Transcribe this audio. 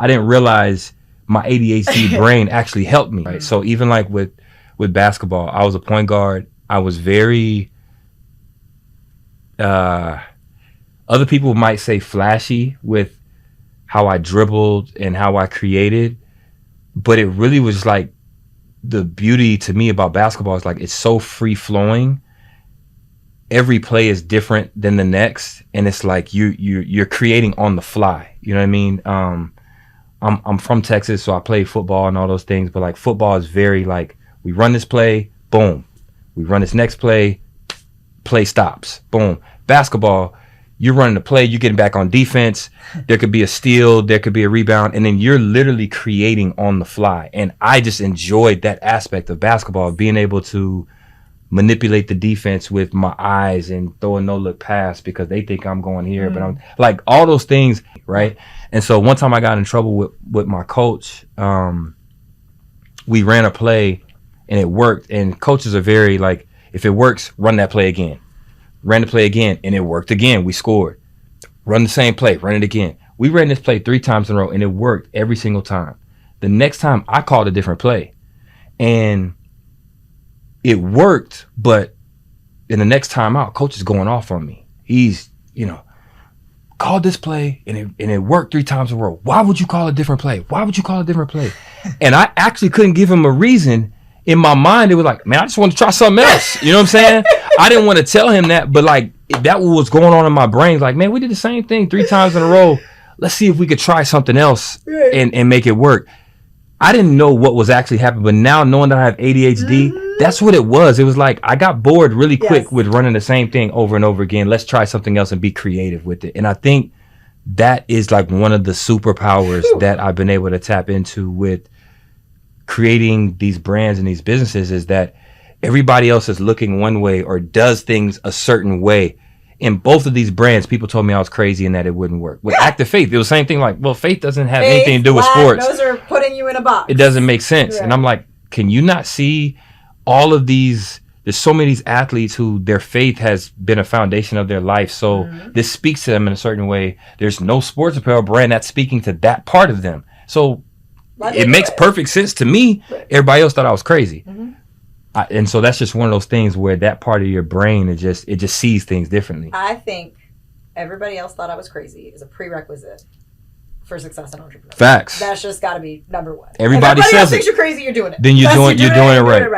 I didn't realize my ADHD brain actually helped me. Right? So even like with basketball, I was a point guard. I was very, other people might say flashy with how I dribbled and how I created, but it really was like the beauty to me about basketball is like it's so free flowing. Every play is different than the next, and it's like you're creating on the fly. You know what I mean? I'm from Texas, so I play football and all those things, but like football is very like we run this play, boom. We run this next play stops, boom. Basketball, you're running the play, you're getting back on defense. There could be a steal, there could be a rebound, and then you're literally creating on the fly. And I just enjoyed that aspect of basketball, being able to manipulate the defense with my eyes and throw a no-look pass because they think I'm going here, but I'm like all those things, right? And so one time I got in trouble with my coach. We ran a play and it worked, and coaches are very like, if it works, run that play again. Ran the play again, and it worked again. We scored. Run the same play, run it again. We ran this play 3 times in a row, and it worked every single time. The next time, I called a different play, and it worked, but in the next time out, coach is going off on me. He's, called this play, and it worked 3 times in a row. Why would you call a different play? Why would you call a different play? And I actually couldn't give him a reason. In my mind, it was like, man, I just want to try something else. You know what I'm saying? I didn't want to tell him that, but like that was going on in my brain. Like, man, we did the same thing 3 times in a row. Let's see if we could try something else and make it work. I didn't know what was actually happening, but now knowing that I have ADHD, that's what it was. It was like I got bored really quick with running the same thing over and over again. Let's try something else and be creative with it. And I think that is like one of the superpowers that I've been able to tap into with creating these brands and these businesses, is that everybody else is looking one way or does things a certain way. In both of these brands, people told me I was crazy and that it wouldn't work. With Active Faith, it was the same thing. Like, well, faith doesn't have anything to do with sports. Those are putting you in a box. It doesn't make sense. Right. And I'm like, can you not see all of these? There's so many of these athletes who their faith has been a foundation of their life. So this speaks to them in a certain way. There's no sports apparel brand that's speaking to that part of them. So it makes perfect sense to me. Everybody else thought I was crazy. And so that's just one of those things where that part of your brain, it just sees things differently. I think everybody else thought I was crazy is a prerequisite for success in entrepreneurship. Facts. That's just got to be number one. Everybody says else thinks you're crazy, you're doing it. Then you're doing it right.